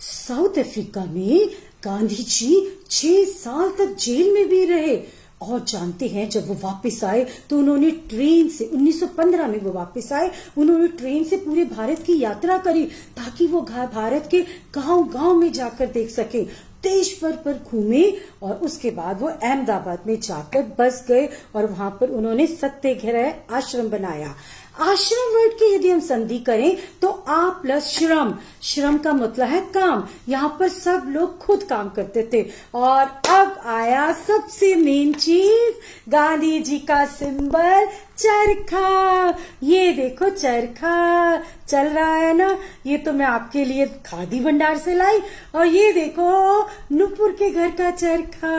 South Africa में गांधी जी 6 साल तक जेल में भी रहे। और जानते हैं, जब वो वापस आए तो उन्होंने ट्रेन से 1915 में वो वापस आए, उन्होंने ट्रेन से पूरे भारत की यात्रा करी ताकि वो भारत के गांव-गांव में जाकर देख सके। देश भर पर घूमे और उसके बाद वो अहमदाबाद में जाकर बस गए और वहां पर उन्होंने सत्याग्रह आश्रम बनाया। आश्रम वर्ड की यदि हम संधि करें तो आ प्लस श्रम, श्रम का मतलब है काम। यहाँ पर सब लोग खुद काम करते थे। और अब आया सबसे मेन चीज, गांधी जी का सिंबल चरखा। ये देखो चरखा चल रहा है ना, ये तो मैं आपके लिए खादी भंडार से लाई। और ये देखो नुपुर के घर का चरखा।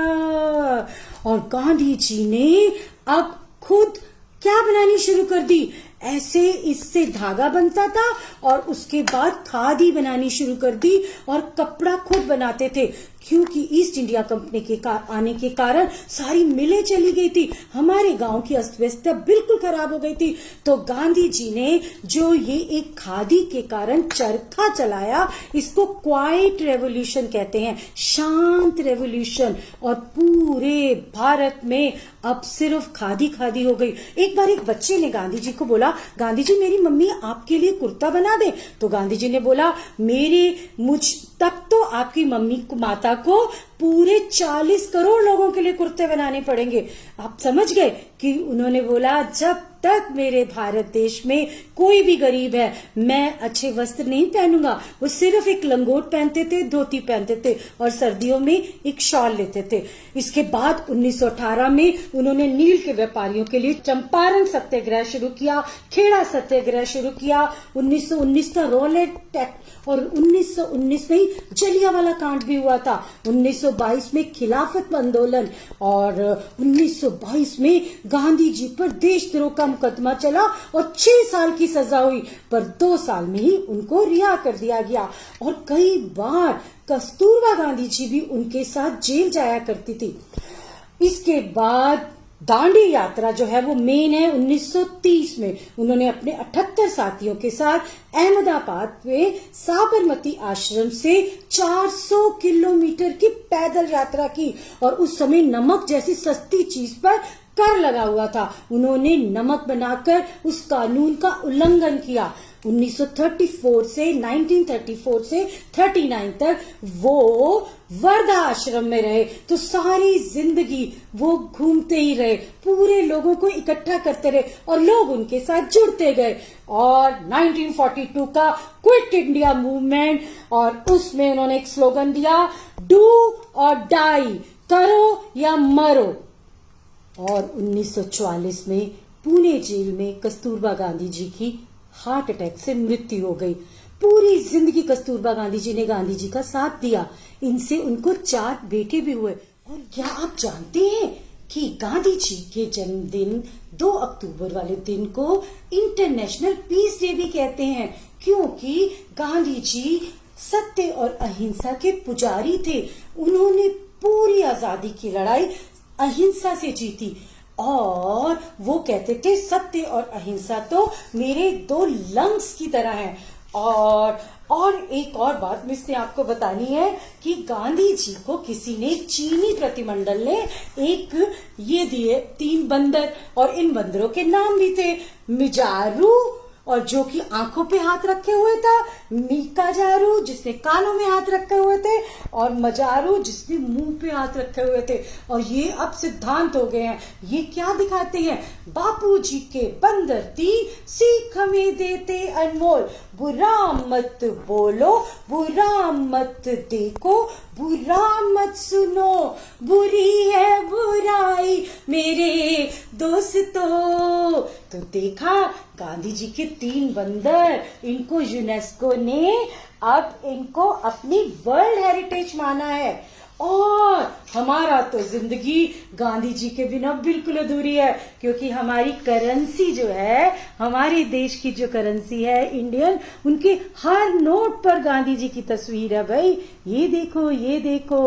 और गांधी जी ने अब खुद क्या बनानी शुरू कर दी, ऐसे इससे धागा बनता था और उसके बाद खादी बनानी शुरू कर दी और कपड़ा खुद बनाते थे। क्योंकि ईस्ट इंडिया कंपनी के आने के कारण सारी मिलें चली गई थी, हमारे गांव की अस्त व्यवस्था बिल्कुल खराब हो गई थी। तो गांधी जी ने जो ये एक खादी के कारण चरखा चलाया, इसको क्वाइट रेवोल्यूशन कहते हैं, शांत रेवोल्यूशन। और पूरे भारत में अब सिर्फ खादी खादी हो गई। एक बार एक बच्चे ने गांधी जी को बोला, गांधी जी मेरी मम्मी आपके लिए कुर्ता बना दे। तो गांधी जी ने बोला, तब तो आपकी मम्मी को, माता को पूरे 40 करोड़ लोगों के लिए कुर्ते बनाने पड़ेंगे। आप समझ गए कि उन्होंने बोला, जब तक मेरे भारत देश में कोई भी गरीब है, मैं अच्छे वस्त्र नहीं पहनूंगा। वो सिर्फ एक लंगोट पहनते थे, धोती पहनते थे और सर्दियों में एक शॉल लेते थे। इसके बाद 1918 में उन्होंने नील के व्यापारियों के लिए चंपारण सत्याग्रह शुरू किया, खेड़ा सत्याग्रह शुरू किया। 1919 का रॉलेट एक्ट और 1919 में जलियांवाला कांड भी हुआ था। 1922 में खिलाफत आंदोलन और 1922 में गांधी जी पर देशद्रोह का मुकदमा चला और 6 साल की सजा हुई, पर 2 साल में ही उनको रिहा कर दिया गया। और कई बार कस्तूरबा गांधी जी भी उनके साथ जेल जाया करती थी। इसके बाद दांडी यात्रा जो है वो मेन है 1930 में। उन्होंने अपने 78 साथियों के साथ अहमदाबाद में साबरमती आश्रम से 400 किलोमीटर की पैदल यात्रा की। और उस समय नमक जैसी सस्ती चीज पर कर लगा हुआ था, उन्होंने नमक बनाकर उस कानून का उल्लंघन किया। 1934 से 39 तक वो वर्धा आश्रम में रहे। तो सारी जिंदगी वो घूमते ही रहे, पूरे लोगों को इकट्ठा करते रहे और लोग उनके साथ जुड़ते गए। और 1942 का क्विट इंडिया मूवमेंट, और उसमें उन्होंने एक स्लोगन दिया, डू और डाई, करो या मरो। और 1944 में पुणे जेल में कस्तूरबा गांधी जी की हार्ट अटैक से मृत्यु हो गई। पूरी जिंदगी कस्तूरबा गांधी जी ने गांधी जी का साथ दिया। इनसे उनको 4 बेटे भी हुए। और क्या आप जानते हैं कि गांधी जी के जन्मदिन 2 अक्टूबर वाले दिन को इंटरनेशनल पीस डे भी कहते हैं, क्योंकि गांधी जी सत्य और अहिंसा के पुजारी थे। उन्होंने पूरी आजादी की लड़ाई अहिंसा से जीती और वो कहते थे, सत्य और अहिंसा तो मेरे 2 लंग्स की तरह हैं। और एक और बात मुझे आपको बतानी है कि गांधी जी को किसी ने, चीनी प्रतिमंडल ने एक ये दिए 3 बंदर, और इन बंदरों के नाम भी थे, मिजारू, और जो कि आंखों पे हाथ रखे हुए था, मीकाजारू जिसने कानों में हाथ रखे हुए थे, और मजारू जिसने मुंह पे हाथ रखे हुए थे। और ये अब सिद्धांत हो गए हैं। ये क्या दिखाते हैं, बापूजी के बंदर 3 सीख हमें देते अनमोल, बुरा मत बोलो, बुरा मत देखो, बुरा मत सुनो, बुरी है बुराई मेरे दोस्तों। तो देखा, गांधी जी के 3 बंदर, इनको यूनेस्को ने अब इनको अपनी वर्ल्ड हेरिटेज माना है। और हमारा तो जिंदगी गांधी जी के बिना बिल्कुल अधूरी है, क्योंकि हमारी करेंसी जो है, हमारे देश की जो करेंसी है इंडियन, उनके हर नोट पर गांधी जी की तस्वीर है। भाई ये देखो, ये देखो।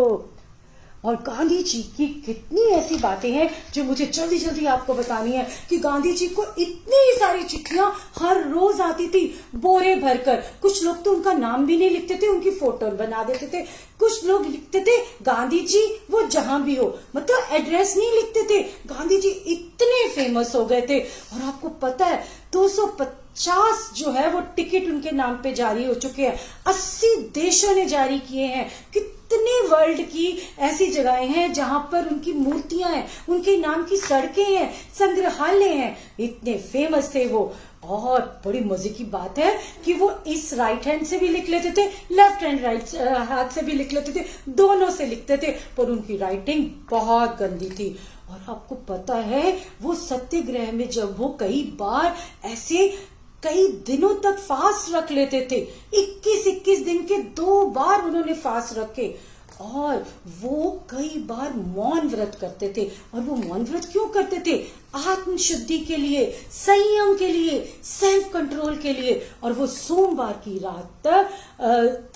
और गांधी जी की कितनी ऐसी बातें हैं जो मुझे जल्दी जल्दी आपको बतानी है कि गांधी जी को इतनी सारी चिट्ठियां हर रोज आती थी बोरे भरकर। कुछ लोग तो उनका नाम भी नहीं लिखते थे, उनकी फोटो बना देते थे। कुछ लोग लिखते थे गांधी जी वो जहां भी हो, मतलब एड्रेस नहीं लिखते थे। गांधी जी इतने फेमस हो गए थे। और आपको पता है 250 जो है वो टिकट उनके नाम पे जारी हो चुके हैं, 80 देशों ने जारी किए हैं। कितने वर्ल्ड की ऐसी जगहें हैं जहां पर उनकी मूर्तियां हैं, उनके नाम की सड़कें हैं, संग्रहालय हैं। इतने फेमस थे वो। और बड़ी मजे की बात है कि वो इस राइट हैंड से भी लिख लेते थे, लेफ्ट हैंड राइट हाथ से भी लिख लेते थे, दोनों से लिखते थे, पर उनकी राइटिंग बहुत गंदी थी। और आपको पता है वो सत्याग्रह में जब वो कई बार ऐसे कई दिनों तक फास्ट रख लेते थे, 21-21 दिन के 2 बार उन्होंने फास्ट रखे। और वो कई बार मौन व्रत करते थे। और वो मौन व्रत क्यों करते थे? आत्म शुद्धि के लिए, संयम के लिए, सेल्फ कंट्रोल के लिए। और वो सोमवार की रात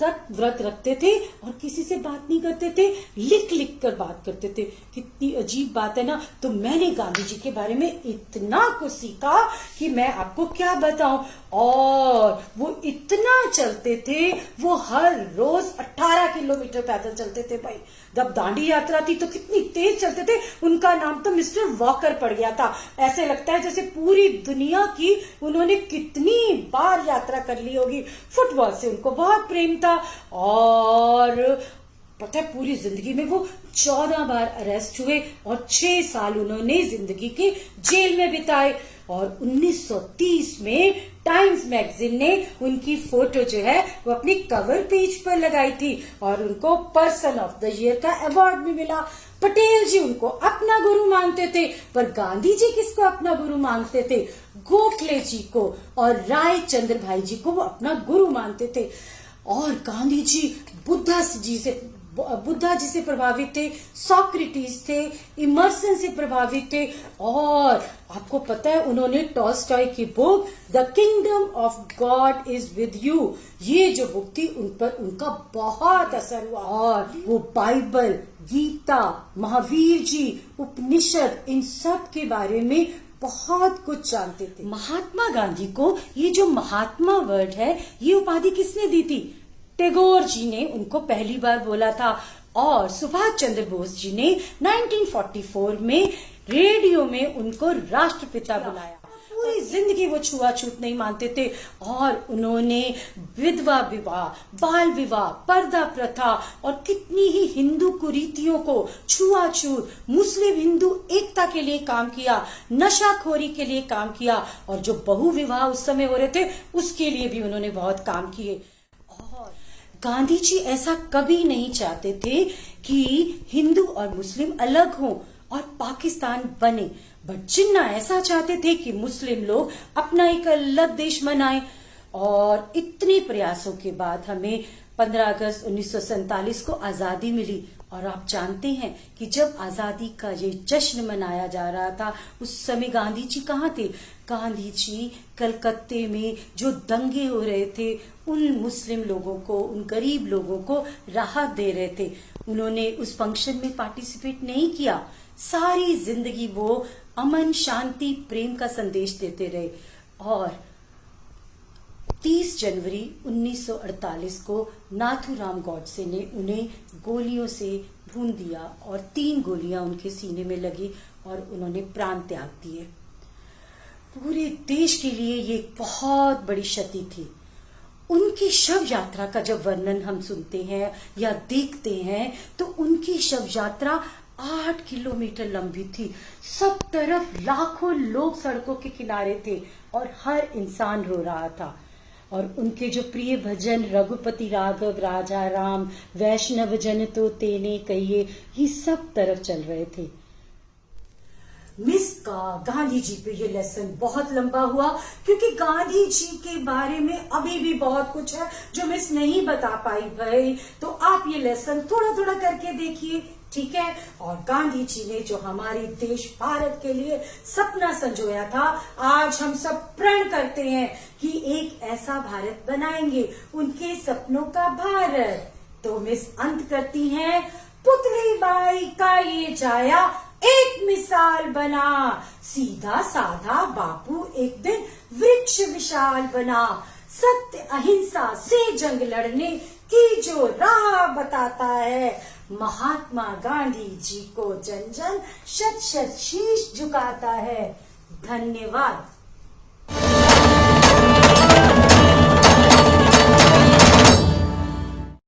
तक व्रत रखते थे और किसी से बात नहीं करते थे, लिख लिख कर बात करते थे। कितनी अजीब बात है ना। तो मैंने गांधी जी के बारे में इतना कुछ सीखा कि मैं आपको क्या बताऊं। और वो इतना चलते थे, वो हर रोज 18 किलोमीटर पैदल चलते थे भाई। जब दांडी यात्रा थी तो कितनी तेज चलते थे। उनका नाम तो मिस्टर वॉकर पड़ गया था। ऐसे लगता है जैसे पूरी दुनिया की उन्होंने कितनी बार यात्रा कर ली होगी। फुटबॉल से उनको बहुत प्रेम था। और पता है पूरी जिंदगी में वो 14 बार अरेस्ट हुए और 6 साल उन्होंने जिंदगी के जेल में बिताए। और 1930 में टाइम्स मैगजीन ने उनकी फोटो जो है वो अपनी कवर पेज पर लगाई थी और उनको पर्सन ऑफ द ईयर का अवार्ड भी मिला। पटेल जी उनको अपना गुरु मानते थे, पर गांधी जी किसको अपना गुरु मानते थे? गोखले जी को और राय चंद्र भाई जी को वो अपना गुरु मानते थे। और गांधी जी बुद्धा जी से प्रभावित थे, सॉक्रेटिस थे, इमर्सन से प्रभावित थे। और आपको पता है उन्होंने टॉल्स्टॉय की book the kingdom of God is with you, ये जो बुक थी उन पर उनका बहुत असर हुआ। और वो बाइबल, गीता, महावीर जी, उपनिषद, इन सब के बारे में बहुत कुछ जानते थे। महात्मा गांधी को ये जो महात्मा वर्ड है ये उपाधि किसने दी थी? टैगोर जी ने उनको पहली बार बोला था। और सुभाष चंद्र बोस जी ने 1944 में रेडियो में उनको राष्ट्रपिता बुलाया। पूरी जिंदगी वो छुआछूत नहीं मानते थे। और उन्होंने विधवा विवाह, बाल विवाह, पर्दा प्रथा और कितनी ही हिंदू कुरीतियों को, छुआछूत, मुस्लिम हिंदू एकता के लिए काम किया, नशाखोरी के लिए काम किया। और जो बहु विवाह उस समय हो रहे थे उसके लिए भी उन्होंने बहुत काम किए। गांधी जी ऐसा कभी नहीं चाहते थे कि हिंदू और मुस्लिम अलग हों और पाकिस्तान बने, बट जिन्ना ऐसा चाहते थे कि मुस्लिम लोग अपना एक अलग देश बनाएं। और इतने प्रयासों के बाद हमें 15 अगस्त 1947 को आजादी मिली। और आप जानते हैं कि जब आजादी का ये जश्न मनाया जा रहा था उस समय गांधी जी कहाँ थे? गांधी जी कलकत्ते में जो दंगे हो रहे थे उन मुस्लिम लोगों को, उन गरीब लोगों को राहत दे रहे थे। उन्होंने उस फंक्शन में पार्टिसिपेट नहीं किया। सारी जिंदगी वो अमन, शांति, प्रेम का संदेश देते रहे। और 30 जनवरी 1948 को नाथूराम गॉडसे ने उन्हें गोलियों से भून दिया और 3 गोलियां उनके सीने में लगी और उन्होंने प्राण त्याग दिए। पूरे देश के लिए ये बहुत बड़ी क्षति थी। उनकी शव यात्रा का जब वर्णन हम सुनते हैं या देखते हैं तो उनकी शव यात्रा 8 किलोमीटर लंबी थी। सब तरफ लाखों लोग सड़कों के किनारे थे और हर इंसान रो रहा था। और उनके जो प्रिय भजन रघुपति राघव राजा राम, वैष्णव जन तो तेने कहिए, ये सब तरफ चल रहे थे। मिस का गांधी जी पे ये लेसन बहुत लंबा हुआ क्योंकि गांधी जी के बारे में अभी भी बहुत कुछ है जो मिस नहीं बता पाई भाई। तो आप ये लेसन थोड़ा थोड़ा करके देखिए, ठीक है। और गांधी जी ने जो हमारे देश भारत के लिए सपना संजोया था, आज हम सब प्रण करते हैं कि एक ऐसा भारत बनाएंगे, उनके सपनों का भारत। तो मिस अंत करती हैं, पुतली बाई का ये जाया एक मिसाल बना, सीधा साधा बापू एक दिन वृक्ष विशाल बना। सत्य अहिंसा से जंग लड़ने की जो राह बताता है, महात्मा गांधी जी को जन जन शत शत शीश झुकाता है। धन्यवाद।